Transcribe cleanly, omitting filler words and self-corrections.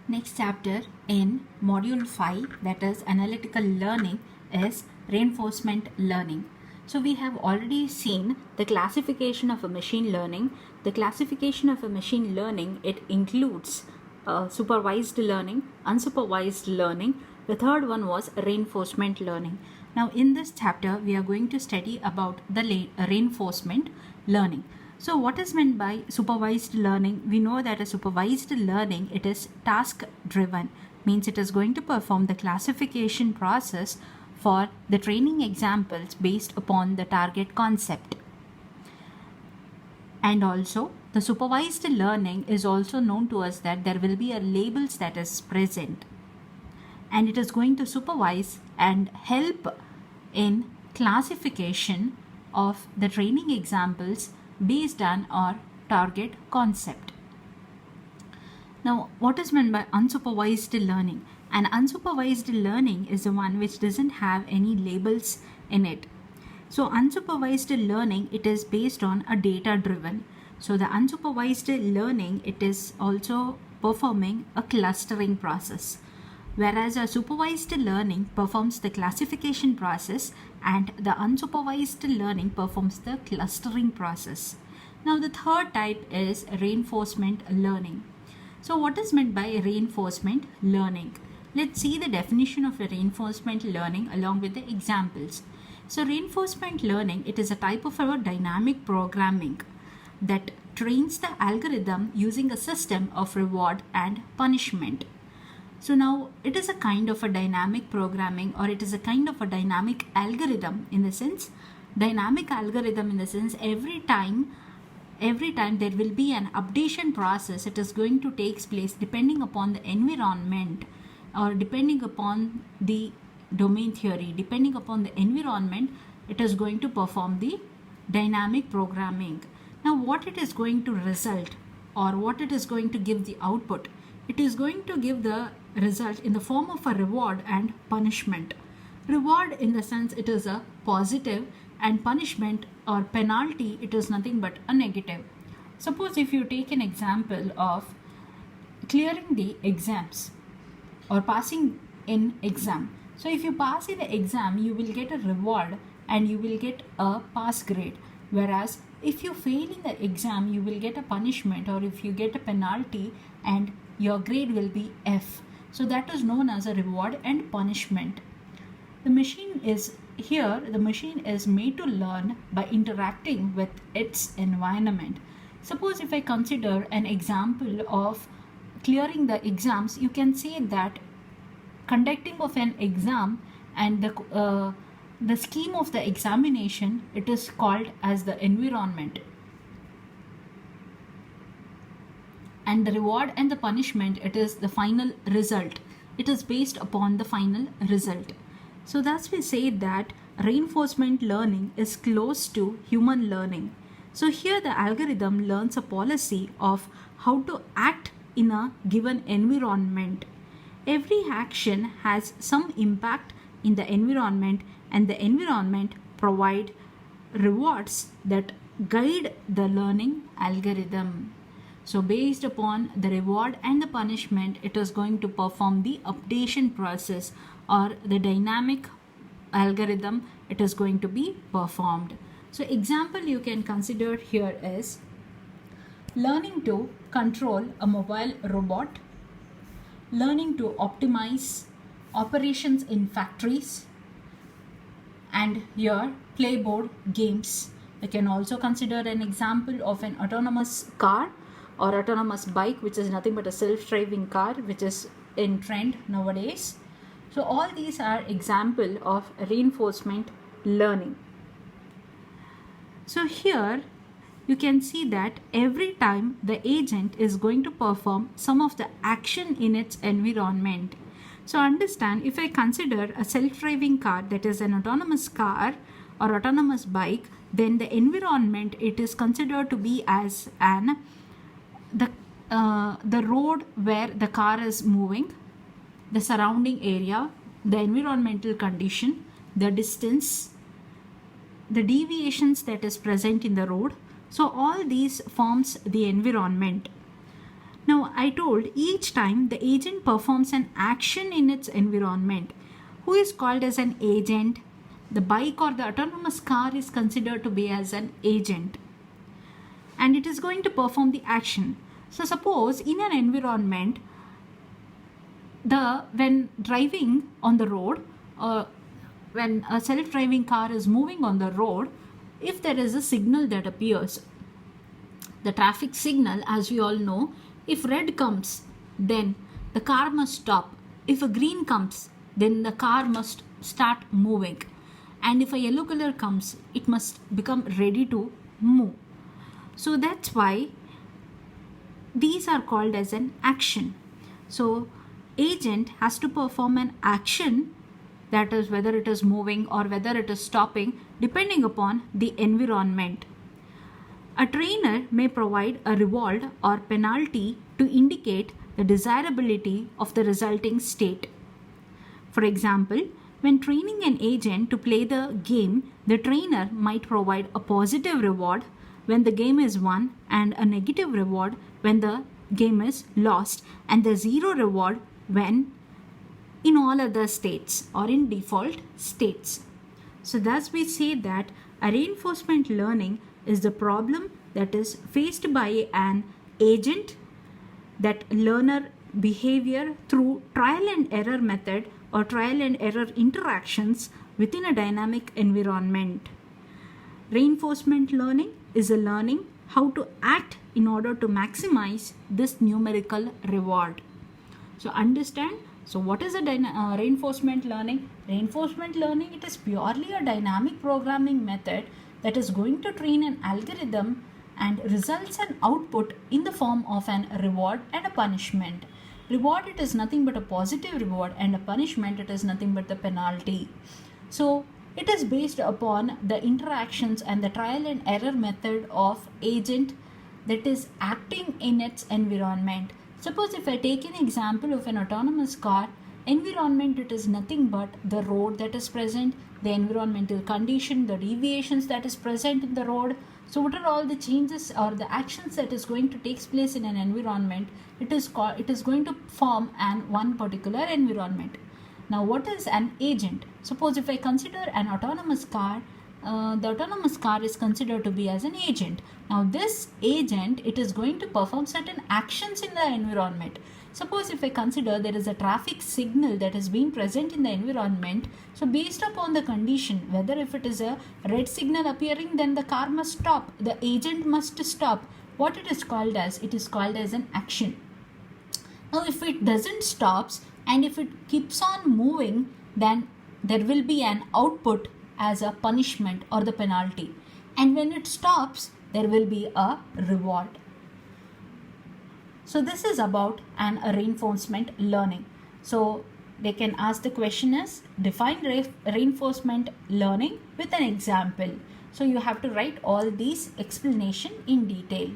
Next chapter in module 5, that is analytical learning, is reinforcement learning. So we have already seen the classification of a machine learning. The classification of a machine learning, it includes supervised learning, unsupervised learning. The third one was reinforcement learning. Now in this chapter we are going to study about the reinforcement learning. So what is meant by supervised learning? We know that a supervised learning, it is task driven, means it is going to perform the classification process for the training examples based upon the target concept. And also the supervised learning is also known to us that there will be a labels that is present, and it is going to supervise and help in classification of the training examples based on our target concept. Now, what is meant by unsupervised learning? An unsupervised learning is the one which doesn't have any labels in it. So unsupervised learning, it is based on a data driven. So the unsupervised learning, it is also performing a clustering process, whereas a supervised learning performs the classification process and the unsupervised learning performs the clustering process. Now the third type is reinforcement learning. So what is meant by reinforcement learning? Let's see the definition of reinforcement learning along with the examples. So reinforcement learning, it is a type of our dynamic programming that trains the algorithm using a system of reward and punishment. So now it is a kind of a dynamic programming, or it is a kind of a dynamic algorithm in the sense, every time there will be an updation process, it is going to take place depending upon the environment, or depending upon the domain theory, depending upon the environment, it is going to perform the dynamic programming. Now what it is going to result, or what it is going to give the output? It is going to give the result in the form of a reward and punishment. Reward in the sense it is a positive, and punishment or penalty, it is nothing but a negative. Suppose if you take an example of clearing the exams or passing in exam. So if you pass in the exam, you will get a reward and you will get a pass grade. Whereas if you fail in the exam, you will get a punishment, or if you get a penalty and your grade will be F. So that is known as a reward and punishment. The machine is made to learn by interacting with its environment. Suppose if I consider an example of clearing the exams, you can say that conducting of an exam and the scheme of the examination, it is called as the environment. And the reward and the punishment, it is the final result. It is based upon the final result. So thus we say that reinforcement learning is close to human learning. So here the algorithm learns a policy of how to act in a given environment. Every action has some impact in the environment, and the environment provide rewards that guide the learning algorithm. So based upon the reward and the punishment, it is going to perform the updation process, or the dynamic algorithm, it is going to be performed. So example you can consider here is learning to control a mobile robot, learning to optimize operations in factories, and here playboard games. You can also consider an example of an autonomous car or autonomous bike, which is nothing but a self-driving car, which is in trend nowadays. So all these are example of reinforcement learning. So here you can see that every time the agent is going to perform some of the action in its environment. So understand, if I consider a self-driving car, that is an autonomous car or autonomous bike, then the environment, it is considered to be as the road where the car is moving, the surrounding area, the environmental condition, the distance, the deviations that is present in the road. So all these forms the environment. Now, I told each time the agent performs an action in its environment. Who is called as an agent? The bike or the autonomous car is considered to be as an agent, and it is going to perform the action. So suppose in an environment, when driving on the road, or when a self-driving car is moving on the road, if there is a signal that appears, the traffic signal, as we all know, if red comes, then the car must stop. If a green comes, then the car must start moving. And if a yellow color comes, it must become ready to move. So that's why these are called as an action. So agent has to perform an action, that is whether it is moving or whether it is stopping, depending upon the environment. A trainer may provide a reward or penalty to indicate the desirability of the resulting state. For example, when training an agent to play the game, the trainer might provide a positive reward when the game is won and a negative reward when the game is lost, and the zero reward when in all other states or in default states. So thus we say that a reinforcement learning is the problem that is faced by an agent, that learner behavior through trial and error method or trial and error interactions within a dynamic environment. Reinforcement learning is a learning how to act in order to maximize this numerical reward. So understand, so what is a reinforcement learning? Reinforcement learning, it is purely a dynamic programming method that is going to train an algorithm and results an output in the form of an reward and a punishment. Reward, it is nothing but a positive reward, and a punishment, it is nothing but the penalty. So it is based upon the interactions and the trial and error method of agent that is acting in its environment. Suppose if I take an example of an autonomous car, environment, it is nothing but the road that is present, the environmental condition, the deviations that is present in the road. So what are all the changes or the actions that is going to take place in an environment? It is going to form one particular environment. Now what is an agent? Suppose if I consider an autonomous car, the autonomous car is considered to be as an agent. Now this agent, it is going to perform certain actions in the environment. Suppose if I consider there is a traffic signal that is being present in the environment, so based upon the condition, whether if it is a red signal appearing, then the car must stop, the agent must stop. What it is called as? It is called as an action. Now if it doesn't stops and if it keeps on moving, then there will be an output as a punishment or the penalty, and when it stops, there will be a reward. So this is about a reinforcement learning. So they can ask the question is, define reinforcement learning with an example. So you have to write all these explanation in detail.